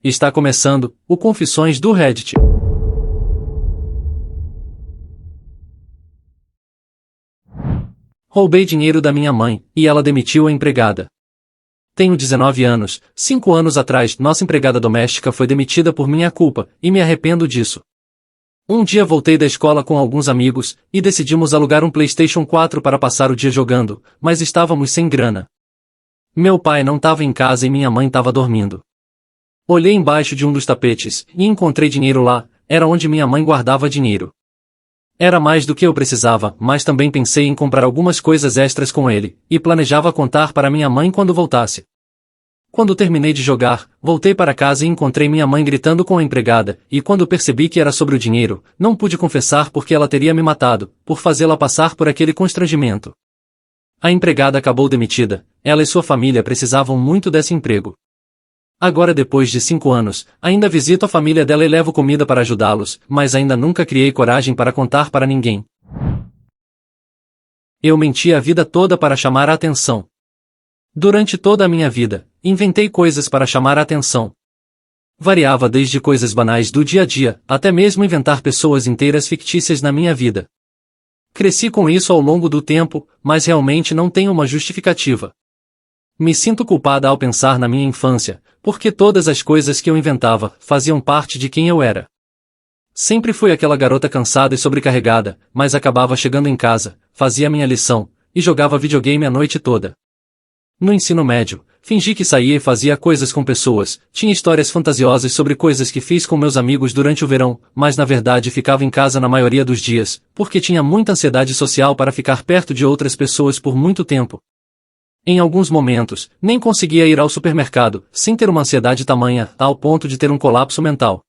Está começando o Confissões do Reddit. Roubei dinheiro da minha mãe, e ela demitiu a empregada. Tenho 19 anos, 5 anos atrás nossa empregada doméstica foi demitida por minha culpa, e me arrependo disso. Um dia voltei da escola com alguns amigos, e decidimos alugar um PlayStation 4 para passar o dia jogando, mas estávamos sem grana. Meu pai não estava em casa e minha mãe estava dormindo. Olhei embaixo de um dos tapetes, e encontrei dinheiro lá, era onde minha mãe guardava dinheiro. Era mais do que eu precisava, mas também pensei em comprar algumas coisas extras com ele, e planejava contar para minha mãe quando voltasse. Quando terminei de jogar, voltei para casa e encontrei minha mãe gritando com a empregada, e quando percebi que era sobre o dinheiro, não pude confessar porque ela teria me matado, por fazê-la passar por aquele constrangimento. A empregada acabou demitida, ela e sua família precisavam muito desse emprego. Agora depois de 5 anos, ainda visito a família dela e levo comida para ajudá-los, mas ainda nunca criei coragem para contar para ninguém. Eu menti a vida toda para chamar a atenção. Durante toda a minha vida, inventei coisas para chamar a atenção. Variava desde coisas banais do dia a dia, até mesmo inventar pessoas inteiras fictícias na minha vida. Cresci com isso ao longo do tempo, mas realmente não tenho uma justificativa. Me sinto culpada ao pensar na minha infância, porque todas as coisas que eu inventava faziam parte de quem eu era. Sempre fui aquela garota cansada e sobrecarregada, mas acabava chegando em casa, fazia minha lição, e jogava videogame a noite toda. No ensino médio, fingi que saía e fazia coisas com pessoas, tinha histórias fantasiosas sobre coisas que fiz com meus amigos durante o verão, mas na verdade ficava em casa na maioria dos dias, porque tinha muita ansiedade social para ficar perto de outras pessoas por muito tempo. Em alguns momentos, nem conseguia ir ao supermercado, sem ter uma ansiedade tamanha, ao ponto de ter um colapso mental.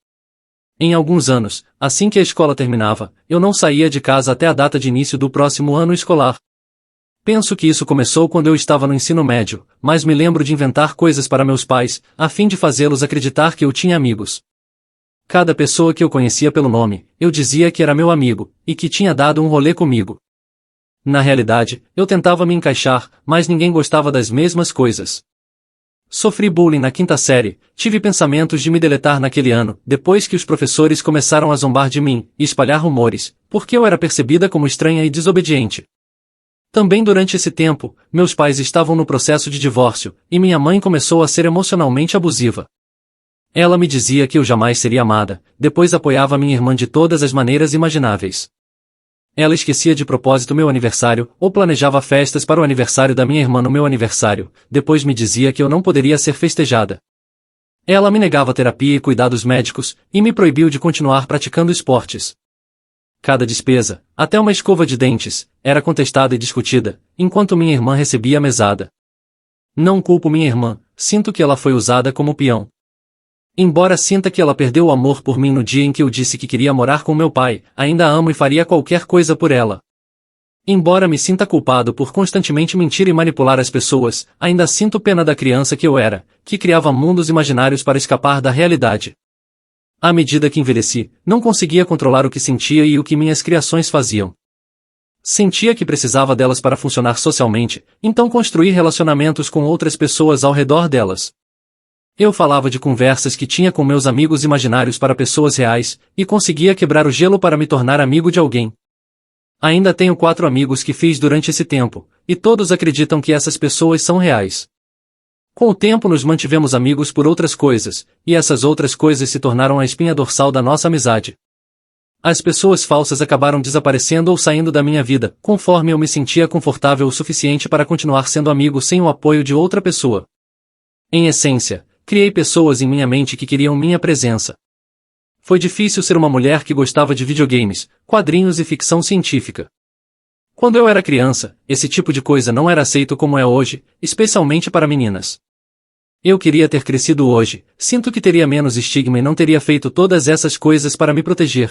Em alguns anos, assim que a escola terminava, eu não saía de casa até a data de início do próximo ano escolar. Penso que isso começou quando eu estava no ensino médio, mas me lembro de inventar coisas para meus pais, a fim de fazê-los acreditar que eu tinha amigos. Cada pessoa que eu conhecia pelo nome, eu dizia que era meu amigo, e que tinha dado um rolê comigo. Na realidade, eu tentava me encaixar, mas ninguém gostava das mesmas coisas. Sofri bullying na 5ª série, tive pensamentos de me deletar naquele ano, depois que os professores começaram a zombar de mim, e espalhar rumores, porque eu era percebida como estranha e desobediente. Também durante esse tempo, meus pais estavam no processo de divórcio, e minha mãe começou a ser emocionalmente abusiva. Ela me dizia que eu jamais seria amada, depois apoiava minha irmã de todas as maneiras imagináveis. Ela esquecia de propósito meu aniversário, ou planejava festas para o aniversário da minha irmã no meu aniversário, depois me dizia que eu não poderia ser festejada. Ela me negava terapia e cuidados médicos, e me proibiu de continuar praticando esportes. Cada despesa, até uma escova de dentes, era contestada e discutida, enquanto minha irmã recebia mesada. Não culpo minha irmã, sinto que ela foi usada como peão. Embora sinta que ela perdeu o amor por mim no dia em que eu disse que queria morar com meu pai, ainda a amo e faria qualquer coisa por ela. Embora me sinta culpado por constantemente mentir e manipular as pessoas, ainda sinto pena da criança que eu era, que criava mundos imaginários para escapar da realidade. À medida que envelheci, não conseguia controlar o que sentia e o que minhas criações faziam. Sentia que precisava delas para funcionar socialmente, então construí relacionamentos com outras pessoas ao redor delas. Eu falava de conversas que tinha com meus amigos imaginários para pessoas reais, e conseguia quebrar o gelo para me tornar amigo de alguém. Ainda tenho 4 amigos que fiz durante esse tempo, e todos acreditam que essas pessoas são reais. Com o tempo nos mantivemos amigos por outras coisas, e essas outras coisas se tornaram a espinha dorsal da nossa amizade. As pessoas falsas acabaram desaparecendo ou saindo da minha vida, conforme eu me sentia confortável o suficiente para continuar sendo amigo sem o apoio de outra pessoa. Em essência, criei pessoas em minha mente que queriam minha presença. Foi difícil ser uma mulher que gostava de videogames, quadrinhos e ficção científica. Quando eu era criança, esse tipo de coisa não era aceito como é hoje, especialmente para meninas. Eu queria ter crescido hoje, sinto que teria menos estigma e não teria feito todas essas coisas para me proteger.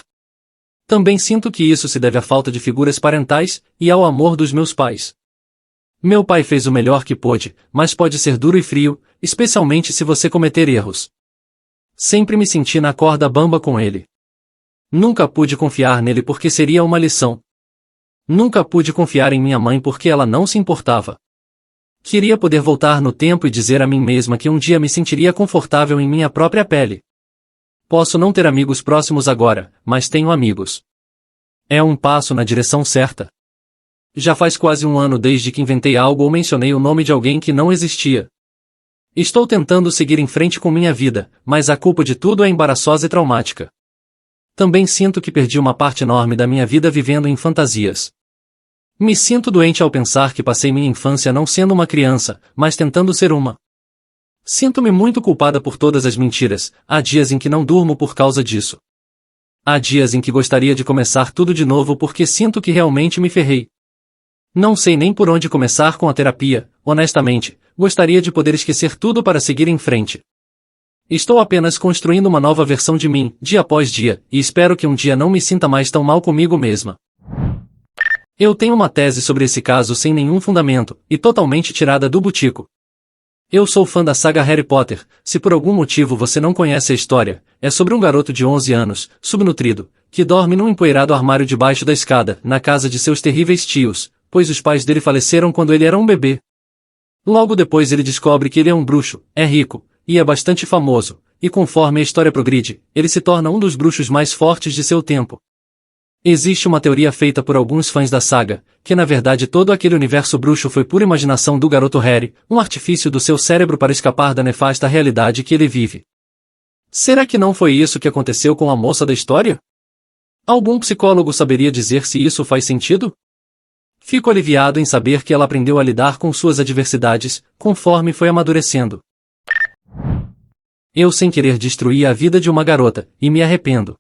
Também sinto que isso se deve à falta de figuras parentais, e ao amor dos meus pais. Meu pai fez o melhor que pôde, mas pode ser duro e frio, especialmente se você cometer erros. Sempre me senti na corda bamba com ele. Nunca pude confiar nele porque seria uma lição. Nunca pude confiar em minha mãe porque ela não se importava. Queria poder voltar no tempo e dizer a mim mesma que um dia me sentiria confortável em minha própria pele. Posso não ter amigos próximos agora, mas tenho amigos. É um passo na direção certa. Já faz quase um ano desde que inventei algo ou mencionei o nome de alguém que não existia. Estou tentando seguir em frente com minha vida, mas a culpa de tudo é embaraçosa e traumática. Também sinto que perdi uma parte enorme da minha vida vivendo em fantasias. Me sinto doente ao pensar que passei minha infância não sendo uma criança, mas tentando ser uma. Sinto-me muito culpada por todas as mentiras, há dias em que não durmo por causa disso. Há dias em que gostaria de começar tudo de novo porque sinto que realmente me ferrei. Não sei nem por onde começar com a terapia, honestamente, gostaria de poder esquecer tudo para seguir em frente. Estou apenas construindo uma nova versão de mim, dia após dia, e espero que um dia não me sinta mais tão mal comigo mesma. Eu tenho uma tese sobre esse caso sem nenhum fundamento, e totalmente tirada do butico. Eu sou fã da saga Harry Potter. Se por algum motivo você não conhece a história, é sobre um garoto de 11 anos, subnutrido, que dorme num empoeirado armário debaixo da escada, na casa de seus terríveis tios, pois os pais dele faleceram quando ele era um bebê. Logo depois ele descobre que ele é um bruxo, é rico, e é bastante famoso, e conforme a história progride, ele se torna um dos bruxos mais fortes de seu tempo. Existe uma teoria feita por alguns fãs da saga, que na verdade todo aquele universo bruxo foi pura imaginação do garoto Harry, um artifício do seu cérebro para escapar da nefasta realidade que ele vive. Será que não foi isso que aconteceu com a moça da história? Algum psicólogo saberia dizer se isso faz sentido? Fico aliviado em saber que ela aprendeu a lidar com suas adversidades, conforme foi amadurecendo. Eu sem querer destruí a vida de uma garota, e me arrependo.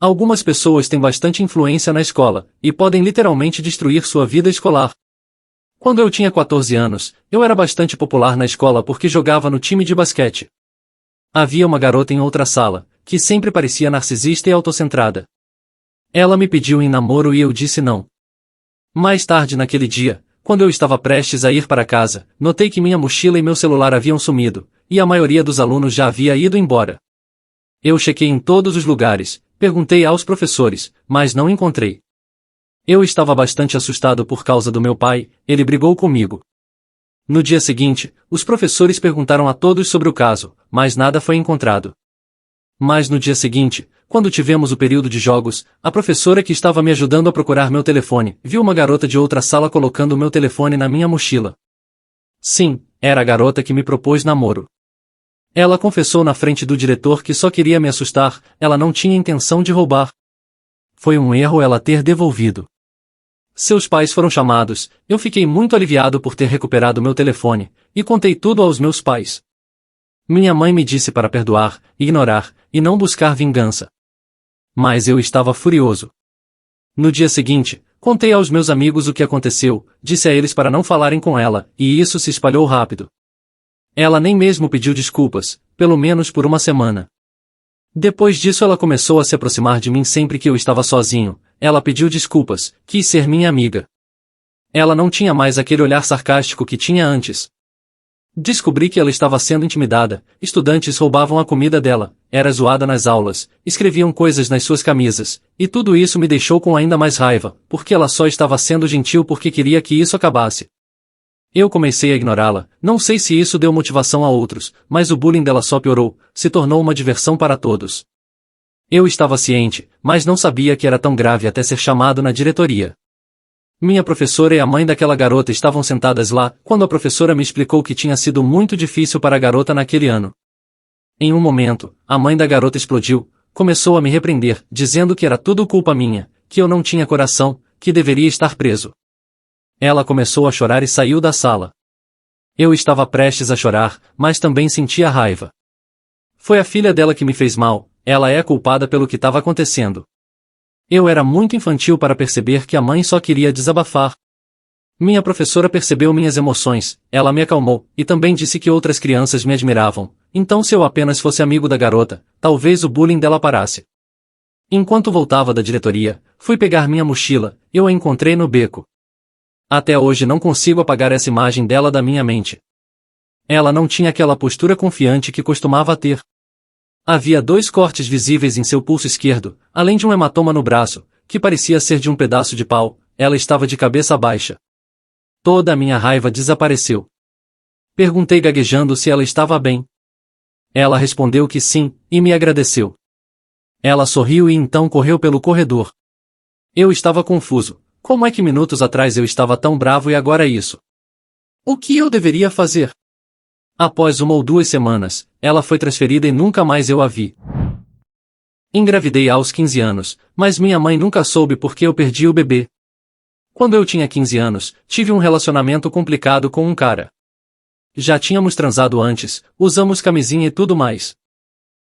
Algumas pessoas têm bastante influência na escola, e podem literalmente destruir sua vida escolar. Quando eu tinha 14 anos, eu era bastante popular na escola porque jogava no time de basquete. Havia uma garota em outra sala, que sempre parecia narcisista e autocentrada. Ela me pediu em namoro e eu disse não. Mais tarde naquele dia, quando eu estava prestes a ir para casa, notei que minha mochila e meu celular haviam sumido, e a maioria dos alunos já havia ido embora. Eu chequei em todos os lugares, perguntei aos professores, mas não encontrei. Eu estava bastante assustado por causa do meu pai, ele brigou comigo. No dia seguinte, os professores perguntaram a todos sobre o caso, mas nada foi encontrado. Mas no dia seguinte, quando tivemos o período de jogos, a professora que estava me ajudando a procurar meu telefone, viu uma garota de outra sala colocando meu telefone na minha mochila. Sim, era a garota que me propôs namoro. Ela confessou na frente do diretor que só queria me assustar, ela não tinha intenção de roubar. Foi um erro ela ter devolvido. Seus pais foram chamados, eu fiquei muito aliviado por ter recuperado meu telefone, e contei tudo aos meus pais. Minha mãe me disse para perdoar, ignorar, e não buscar vingança. Mas eu estava furioso. No dia seguinte, contei aos meus amigos o que aconteceu, disse a eles para não falarem com ela, e isso se espalhou rápido. Ela nem mesmo pediu desculpas, pelo menos por uma semana. Depois disso ela começou a se aproximar de mim sempre que eu estava sozinho, ela pediu desculpas, quis ser minha amiga. Ela não tinha mais aquele olhar sarcástico que tinha antes. Descobri que ela estava sendo intimidada, estudantes roubavam a comida dela, era zoada nas aulas, escreviam coisas nas suas camisas, e tudo isso me deixou com ainda mais raiva, porque ela só estava sendo gentil porque queria que isso acabasse. Eu comecei a ignorá-la, não sei se isso deu motivação a outros, mas o bullying dela só piorou, se tornou uma diversão para todos. Eu estava ciente, mas não sabia que era tão grave até ser chamado na diretoria. Minha professora e a mãe daquela garota estavam sentadas lá, quando a professora me explicou que tinha sido muito difícil para a garota naquele ano. Em um momento, a mãe da garota explodiu, começou a me repreender, dizendo que era tudo culpa minha, que eu não tinha coração, que deveria estar preso. Ela começou a chorar e saiu da sala. Eu estava prestes a chorar, mas também sentia raiva. Foi a filha dela que me fez mal, ela é a culpada pelo que estava acontecendo. Eu era muito infantil para perceber que a mãe só queria desabafar. Minha professora percebeu minhas emoções, ela me acalmou, e também disse que outras crianças me admiravam, então se eu apenas fosse amigo da garota, talvez o bullying dela parasse. Enquanto voltava da diretoria, fui pegar minha mochila, eu a encontrei no beco. Até hoje não consigo apagar essa imagem dela da minha mente. Ela não tinha aquela postura confiante que costumava ter. Havia 2 cortes visíveis em seu pulso esquerdo, além de um hematoma no braço, que parecia ser de um pedaço de pau, ela estava de cabeça baixa. Toda a minha raiva desapareceu. Perguntei gaguejando se ela estava bem. Ela respondeu que sim, e me agradeceu. Ela sorriu e então correu pelo corredor. Eu estava confuso. Como é que minutos atrás eu estava tão bravo e agora isso? O que eu deveria fazer? Após 1 ou 2 semanas, ela foi transferida e nunca mais eu a vi. Engravidei aos 15 anos, mas minha mãe nunca soube porque eu perdi o bebê. Quando eu tinha 15 anos, tive um relacionamento complicado com um cara. Já tínhamos transado antes, usamos camisinha e tudo mais.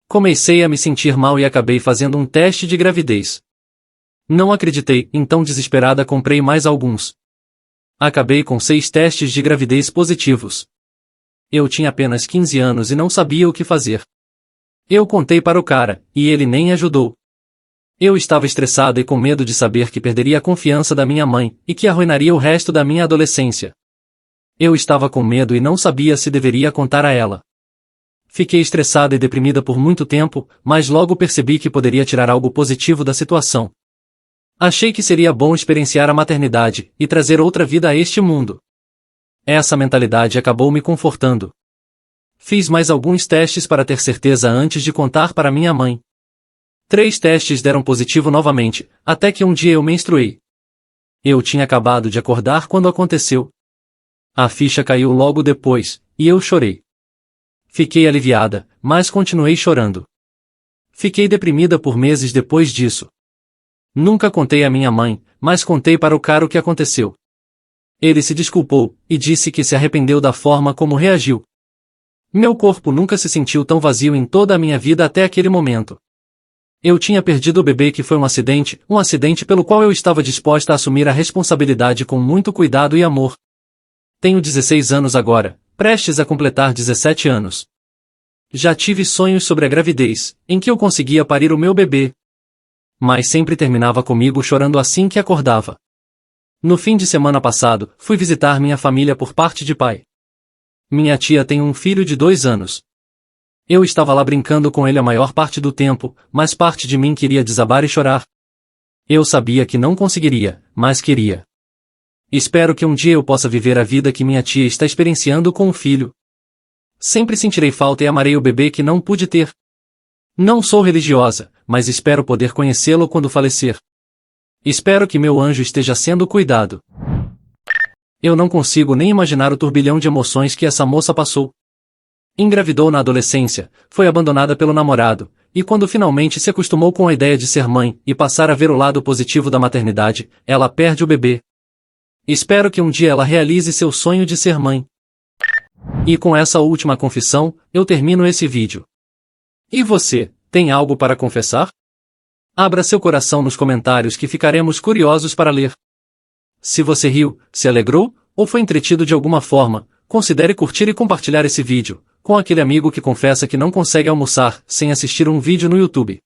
Comecei a me sentir mal e acabei fazendo um teste de gravidez. Não acreditei, então desesperada comprei mais alguns. Acabei com 6 testes de gravidez positivos. Eu tinha apenas 15 anos e não sabia o que fazer. Eu contei para o cara, e ele nem ajudou. Eu estava estressada e com medo de saber que perderia a confiança da minha mãe, e que arruinaria o resto da minha adolescência. Eu estava com medo e não sabia se deveria contar a ela. Fiquei estressada e deprimida por muito tempo, mas logo percebi que poderia tirar algo positivo da situação. Achei que seria bom experienciar a maternidade, e trazer outra vida a este mundo. Essa mentalidade acabou me confortando. Fiz mais alguns testes para ter certeza antes de contar para minha mãe. 3 testes deram positivo novamente, até que um dia eu menstruei. Eu tinha acabado de acordar quando aconteceu. A ficha caiu logo depois, e eu chorei. Fiquei aliviada, mas continuei chorando. Fiquei deprimida por meses depois disso. Nunca contei à minha mãe, mas contei para o cara o que aconteceu. Ele se desculpou, e disse que se arrependeu da forma como reagiu. Meu corpo nunca se sentiu tão vazio em toda a minha vida até aquele momento. Eu tinha perdido o bebê que foi um acidente pelo qual eu estava disposta a assumir a responsabilidade com muito cuidado e amor. Tenho 16 anos agora, prestes a completar 17 anos. Já tive sonhos sobre a gravidez, em que eu conseguia parir o meu bebê. Mas sempre terminava comigo chorando assim que acordava. No fim de semana passado, fui visitar minha família por parte de pai. Minha tia tem um filho de 2 anos. Eu estava lá brincando com ele a maior parte do tempo, mas parte de mim queria desabar e chorar. Eu sabia que não conseguiria, mas queria. Espero que um dia eu possa viver a vida que minha tia está experienciando com o filho. Sempre sentirei falta e amarei o bebê que não pude ter. Não sou religiosa, mas espero poder conhecê-lo quando falecer. Espero que meu anjo esteja sendo cuidado. Eu não consigo nem imaginar o turbilhão de emoções que essa moça passou. Engravidou na adolescência, foi abandonada pelo namorado, e quando finalmente se acostumou com a ideia de ser mãe e passar a ver o lado positivo da maternidade, ela perde o bebê. Espero que um dia ela realize seu sonho de ser mãe. E com essa última confissão, eu termino esse vídeo. E você, tem algo para confessar? Abra seu coração nos comentários que ficaremos curiosos para ler. Se você riu, se alegrou, ou foi entretido de alguma forma, considere curtir e compartilhar esse vídeo, com aquele amigo que confessa que não consegue almoçar sem assistir um vídeo no YouTube.